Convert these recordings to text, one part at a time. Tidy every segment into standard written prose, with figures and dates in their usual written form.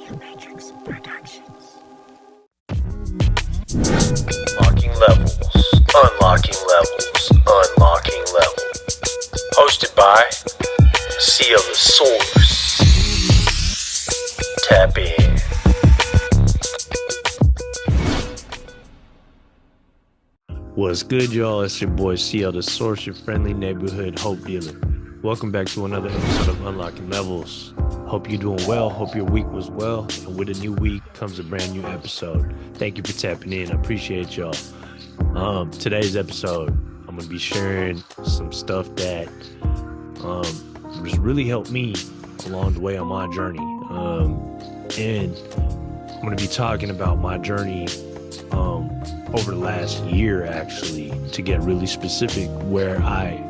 Unlocking levels, unlocking levels, unlocking levels. Hosted by Seal the Source. Tap in. What's good, y'all? It's your boy Seal the Source, your friendly neighborhood hope dealer. Welcome back to another episode of Unlocking Levels. Hope you're doing well. Hope your week was well. And with a new week comes a brand new episode. Thank you for tapping in. I appreciate y'all. Today's episode, I'm going to be sharing some stuff that has really helped me along the way on my journey. And I'm going to be talking about my journey over the last year, actually, to get really specific, where I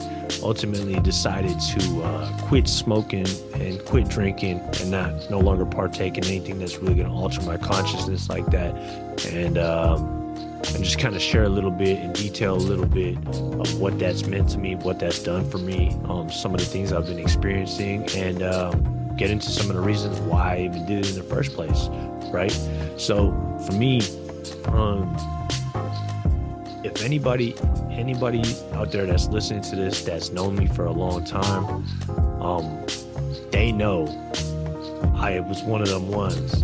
ultimately decided to quit smoking and quit drinking and no longer partake in anything that's really going to alter my consciousness like that, and just kind of share a little bit and detail a little bit of what that's meant to me, what that's done for me, some of the things I've been experiencing, and get into some of the reasons why I even did it in the first place, right? So for me, if anybody out there that's listening to this that's known me for a long time, they know I was one of them ones.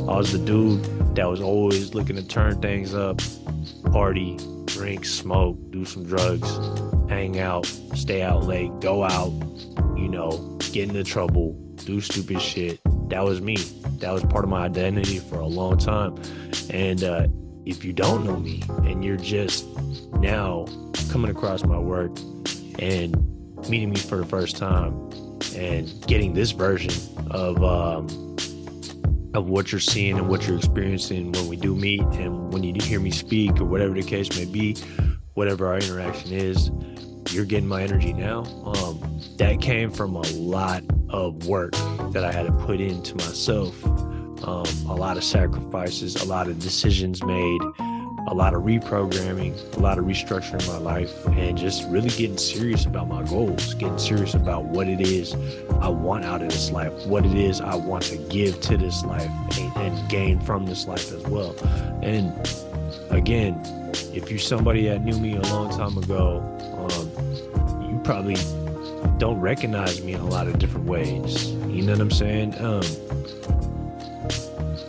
I was the dude that was always looking to turn things up, party, drink, smoke, do some drugs, hang out, stay out late, go out, get into trouble, do stupid shit. That was me. That was part of my identity for a long time. And if you don't know me and you're just now coming across my work and meeting me for the first time and getting this version of what you're seeing and what you're experiencing when we do meet and when you hear me speak or whatever the case may be, whatever our interaction is, you're getting my energy now. That came from a lot of work that I had to put into myself. A lot of sacrifices, a lot of decisions made, a lot of reprogramming, a lot of restructuring my life, and just really getting serious about my goals, getting serious about what it is I want out of this life, what it is I want to give to this life and gain from this life as well. And again, if you're somebody that knew me a long time ago, you probably don't recognize me in a lot of different ways. You know what I'm saying?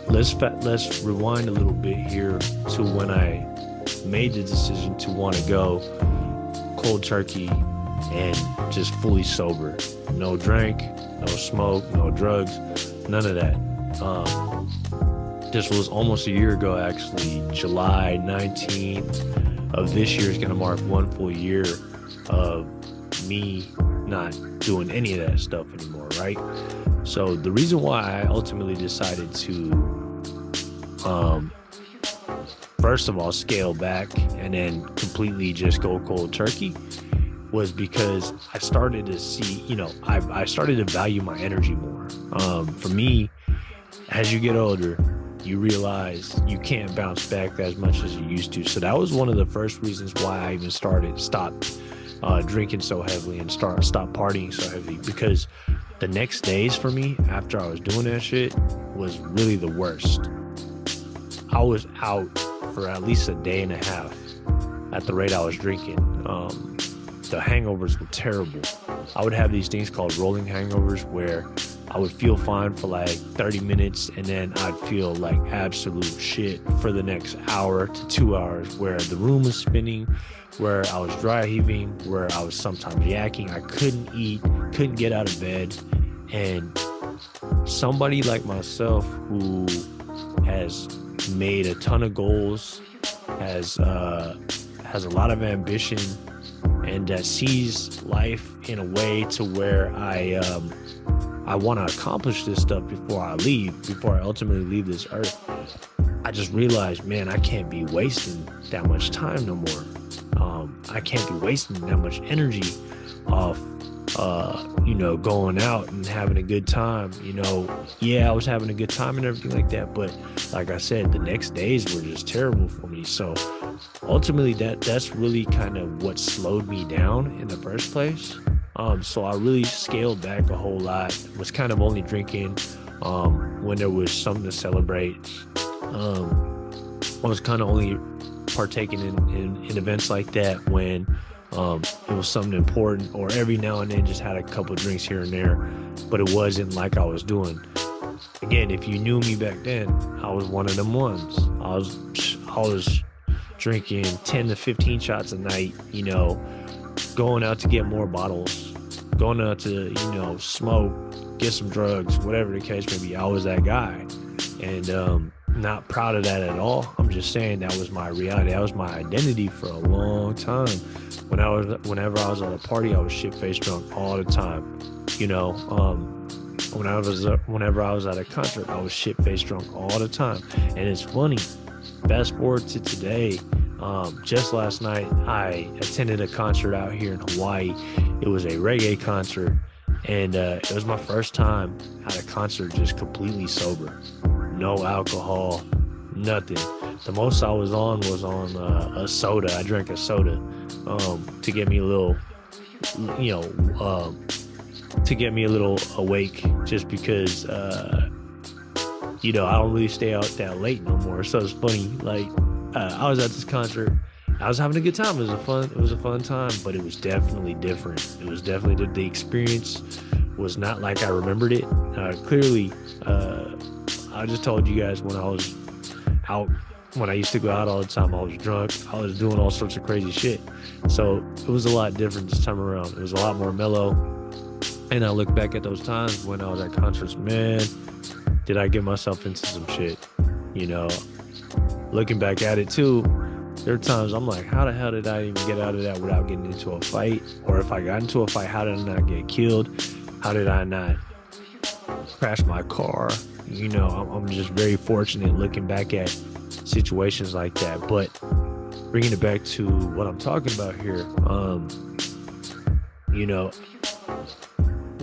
Let's rewind a little bit here to when I made the decision to want to go cold turkey and just fully sober. No drink, no smoke, no drugs, none of that. This was almost a year ago, actually. July 19th of this year is going to mark one full year of me not doing any of that stuff anymore, right? So the reason why I ultimately decided to first of all scale back and then completely just go cold turkey was because I started to see, I started to value my energy more. For me, as you get older, you realize you can't bounce back as much as you used to. So that was one of the first reasons why I even stopped drinking so heavily and stopped partying so heavily, because the next days for me after I was doing that shit was really the worst. I was out for at least a day and a half at the rate I was drinking. The hangovers were terrible. I would have these things called rolling hangovers where I would feel fine for like 30 minutes and then I'd feel like absolute shit for the next hour to 2 hours, where the room was spinning, where I was dry heaving, where I was sometimes yakking. I couldn't eat, couldn't get out of bed. And somebody like myself who has made a ton of goals, has a lot of ambition, and that sees life in a way to where I want to accomplish this stuff before I ultimately leave this earth. I just realized, man, I can't be wasting that much time no more. I can't be wasting that much energy off going out and having a good time. I was having a good time and everything like that, but like I said, the next days were just terrible for me. So ultimately that's really kind of what slowed me down in the first place. So I really scaled back a whole lot, was kind of only drinking when there was something to celebrate. I was kind of only partaking in events like that when it was something important, or every now and then just had a couple drinks here and there, but it wasn't like I was doing. Again, if you knew me back then, I was one of them ones. I was drinking 10 to 15 shots a night, going out to get more bottles, going out to, smoke, get some drugs, whatever the case may be. I was that guy. And not proud of that at all. I'm just saying that was my reality. That was my identity for a long time. Whenever I was at a party, I was shit-faced drunk all the time. Whenever I was at a concert, I was shit-faced drunk all the time. And it's funny. Fast forward to today. Just last night, I attended a concert out here in Hawaii. It was a reggae concert, and it was my first time at a concert just completely sober. No alcohol, nothing. The most I was on a soda. I drank a soda to get me a little, awake, just because, I don't really stay out that late no more. So it's funny. Like, I was at this concert. I was having a good time. It was a fun time, but it was definitely different. It was definitely the experience was not like I remembered it. Clearly, I just told you guys when I was out, when I used to go out all the time, I was drunk. I was doing all sorts of crazy shit. So it was a lot different this time around. It was a lot more mellow. And I look back at those times when I was at concerts, man, did I get myself into some shit? Looking back at it too, there are times I'm like, how the hell did I even get out of that without getting into a fight? Or if I got into a fight, how did I not get killed? How did I not crash my car? I'm just very fortunate looking back at situations like that. But bringing it back to what I'm talking about here,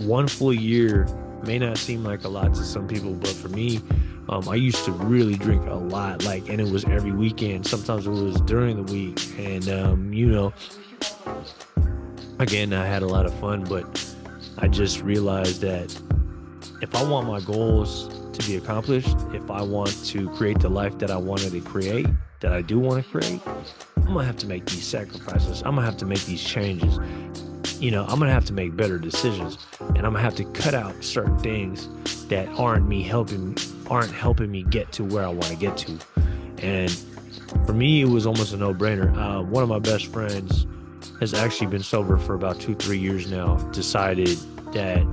one full year may not seem like a lot to some people, but for me, I used to really drink a lot, and it was every weekend. Sometimes it was during the week. And, again, I had a lot of fun, but I just realized that if I want my goals to be accomplished, if I want to create the life that I wanted to create, that I do want to create, I'm going to have to make these sacrifices. I'm going to have to make these changes. I'm going to have to make better decisions, and I'm going to have to cut out certain things that aren't helping me get to where I want to get to. And for me, it was almost a no-brainer. One of my best friends has actually been sober for about 2-3 years now, decided that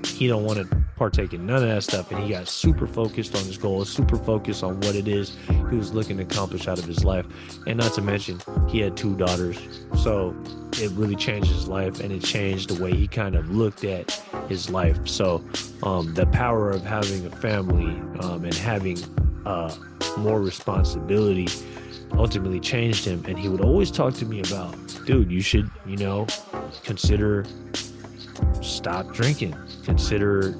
he don't want to partake in none of that stuff, and he got super focused on his goals, super focused on what it is he was looking to accomplish out of his life. And not to mention, he had 2 daughters, so it really changed his life, and it changed the way he kind of looked at his life. So the power of having a family and having more responsibility ultimately changed him. And he would always talk to me about, dude, you should consider stop drinking, consider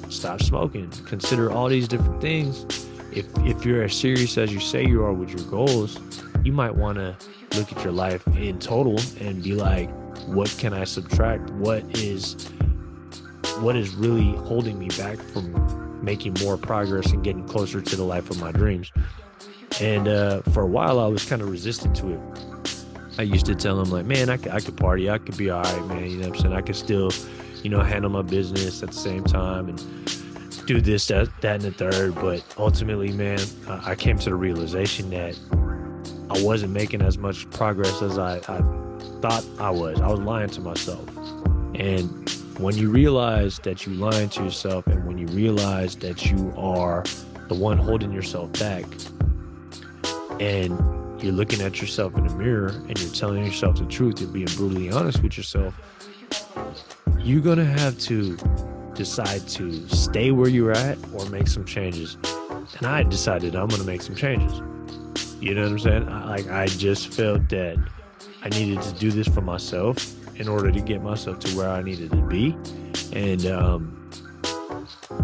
stop smoking, consider all these different things. If you're as serious as you say you are with your goals, you might want to look at your life in total and be like, what can I subtract? What is really holding me back from making more progress and getting closer to the life of my dreams? And for a while, I was kind of resistant to it. I used to tell him, like, man, I could party, I could be all right, man. You know what I'm saying? I could still, handle my business at the same time and do this, that, and the third. But ultimately, man, I came to the realization that I wasn't making as much progress as I thought I was. I was lying to myself. And when you realize that you're lying to yourself, and when you realize that you are the one holding yourself back, and you're looking at yourself in the mirror and you're telling yourself the truth, you're being brutally honest with yourself, you're going to have to decide to stay where you're at or make some changes. And I decided I'm going to make some changes. You know what I'm saying? I just felt that I needed to do this for myself in order to get myself to where I needed to be. And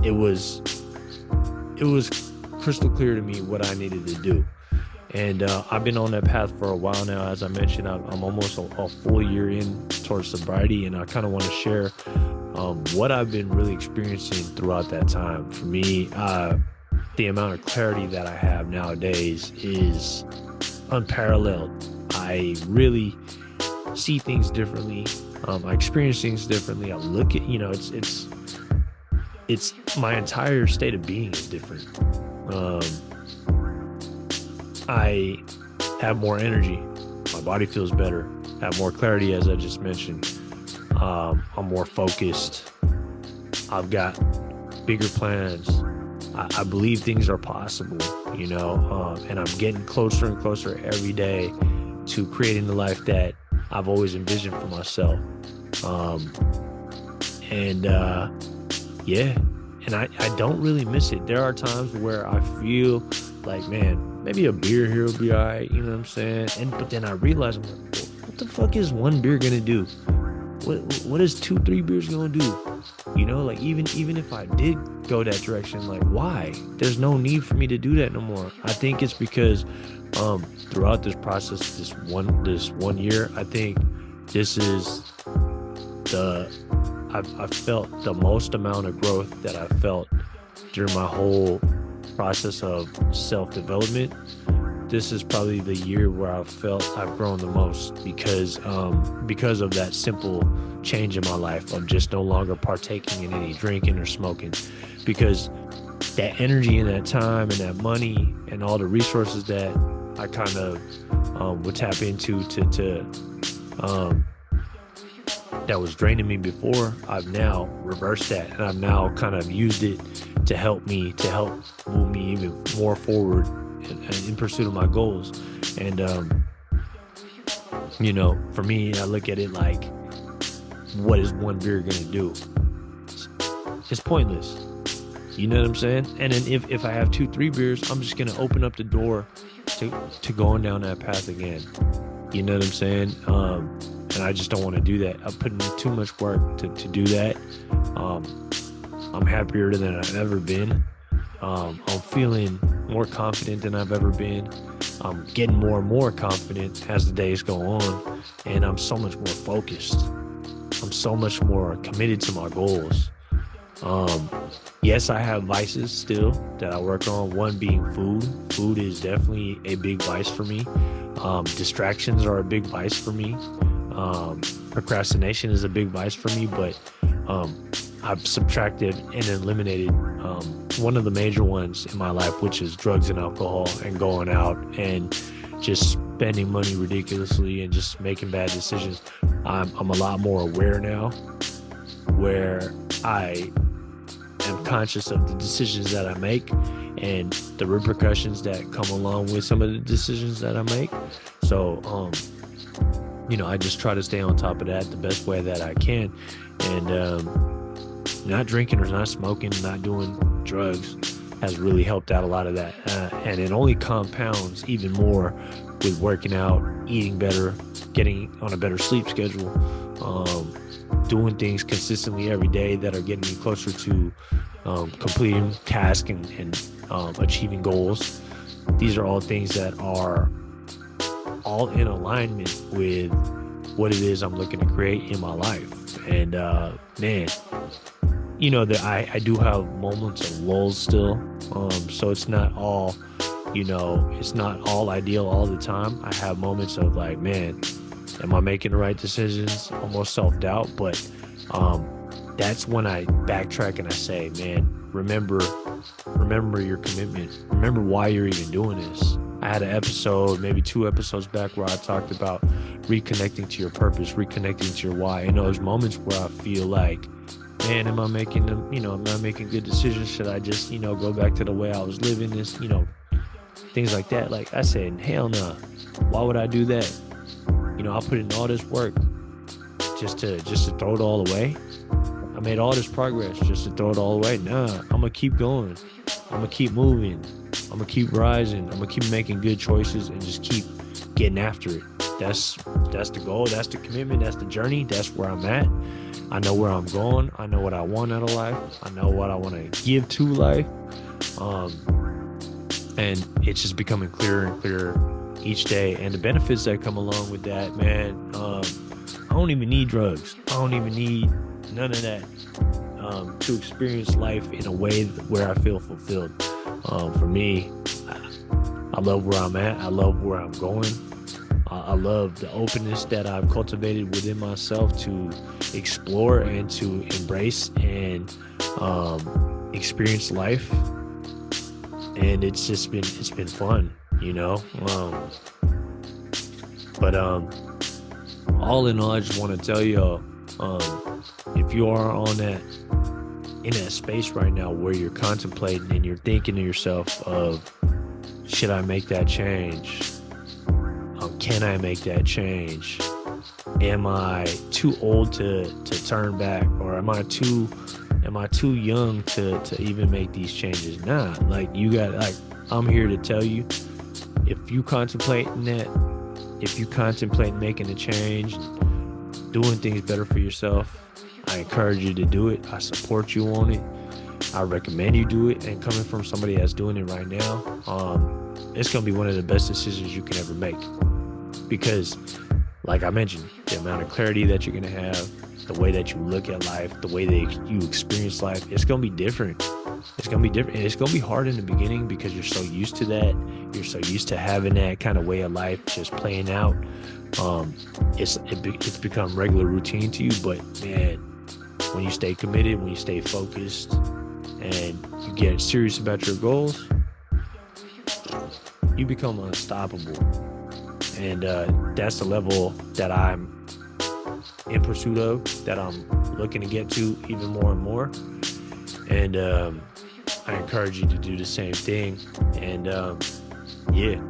it was crystal clear to me what I needed to do. And I've been on that path for a while now. As I mentioned, I'm almost a full year in towards sobriety, and I kind of want to share What I've been really experiencing throughout that time, for me, the amount of clarity that I have nowadays is unparalleled. I really see things differently. I experience things differently. I look at, it's my entire state of being is different. Um, I have more energy. My body feels better. Have more clarity, as I just mentioned. I'm more focused. I've got bigger plans. I believe things are possible, and I'm getting closer and closer every day to creating the life that I've always envisioned for myself. And yeah, and I don't really miss it. There are times where I feel like, man, maybe a beer here will be all right, you know what I'm saying? But then I realize, I'm like, what the fuck is one beer gonna do? What is 2-3 beers gonna do? Like even if I did go that direction, like, why? There's no need for me to do that no more. I think it's because throughout this process, this one year, I think this is I've felt the most amount of growth that I felt during my whole process of self-development. This is probably the year where I felt I've grown the most because of that simple change in my life of just no longer partaking in any drinking or smoking, because that energy and that time and that money and all the resources that I kind of would tap into that was draining me before, I've now reversed that, and I've now kind of used it to help move me even more forward in pursuit of my goals. And for me, I look at it like, what is one beer gonna do? It's pointless. You know what I'm saying? And then if I have 2-3 beers, I'm just gonna open up the door to going down that path again. You know what I'm saying? And I just don't want to do that. I'm putting in too much work to do that. I'm happier than I've ever been. I'm feeling more confident than I've ever been. I'm getting more and more confident as the days go on, and I'm so much more focused. I'm so much more committed to my goals. Yes, I have vices still that I work on. One being food. Food is definitely a big vice for me. Distractions are a big vice for me. Procrastination is a big vice for me, but I've subtracted and eliminated one of the major ones in my life, which is drugs and alcohol and going out and just spending money ridiculously and just making bad decisions. I'm a lot more aware now, where I am conscious of the decisions that I make and the repercussions that come along with some of the decisions that I make. So, I just try to stay on top of that the best way that I can. And not drinking or not smoking, not doing drugs has really helped out a lot of that. And it only compounds even more with working out, eating better, getting on a better sleep schedule, doing things consistently every day that are getting me closer to completing tasks and achieving goals. These are all things that are all in alignment with what it is I'm looking to create in my life. And man, that I do have moments of lulls still. So it's not all, it's not all ideal all the time. I have moments of like, man, am I making the right decisions? Almost self-doubt. But that's when I backtrack and I say, man, remember your commitment. Remember why you're even doing this. I had an episode, maybe 2 episodes back, where I talked about reconnecting to your purpose, reconnecting to your why. In those moments where I feel like, man, am I making good decisions? Should I just, go back to the way I was living this, things like that. Like I said, hell no. Why would I do that? I put in all this work just to throw it all away. I made all this progress just to throw it all away. Nah, I'm gonna keep going. I'm gonna keep moving. I'm gonna keep rising. I'm gonna keep making good choices and just keep getting after it. That's the goal. That's the commitment. That's the journey. That's where I'm at. I know where I'm going. I know what I want out of life. I know what I want to give to life. And it's just becoming clearer and clearer each day. And the benefits that come along with that, man, I don't even need drugs. I don't even need none of that. To experience life in a way where I feel fulfilled. For me, I love where I'm at. I love where I'm going. I love the openness that I've cultivated within myself to explore and to embrace and experience life. And it's been fun, you know. But all in all, I just want to tell y'all, if you are in that space right now where you're contemplating and you're thinking to yourself of, should I make that change? Can I make that change? Am I too old to turn back, or am I too young to even make these changes? Nah, like I'm here to tell you, if you contemplate making a change, doing things better for yourself, I encourage you to do it. I support you on it. I recommend you do it. And coming from somebody that's doing it right now, it's going to be one of the best decisions you can ever make. Because, like I mentioned, the amount of clarity that you're going to have, the way that you look at life, the way that you experience life, it's going to be different. It's going to be different. And it's going to be hard in the beginning because you're so used to that. You're so used to having that kind of way of life just playing out. It's become regular routine to you. But, man, when you stay committed, when you stay focused, and you get serious about your goals, you become unstoppable. And that's the level that I'm in pursuit of, that I'm looking to get to even more and more. And I encourage you to do the same thing. And yeah,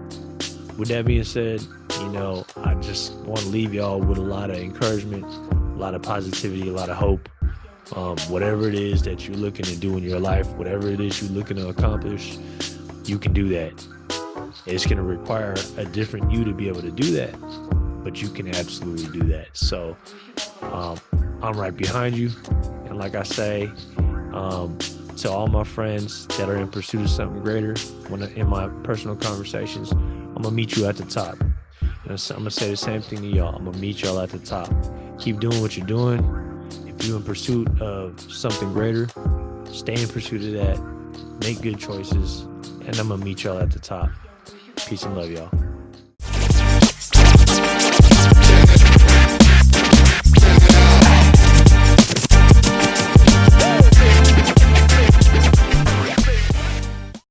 with that being said, I just want to leave y'all with a lot of encouragement, a lot of positivity, a lot of hope. Whatever it is that you're looking to do in your life, whatever it is you're looking to accomplish, you can do that. It's going to require a different you to be able to do that, but you can absolutely do that. So I'm right behind you. And like I say, to all my friends that are in pursuit of something greater, in my personal conversations, I'm going to meet you at the top. And I'm going to say the same thing to y'all. I'm going to meet y'all at the top. Keep doing what you're doing. If you're in pursuit of something greater, stay in pursuit of that. Make good choices. And I'm going to meet y'all at the top. Peace and love, y'all.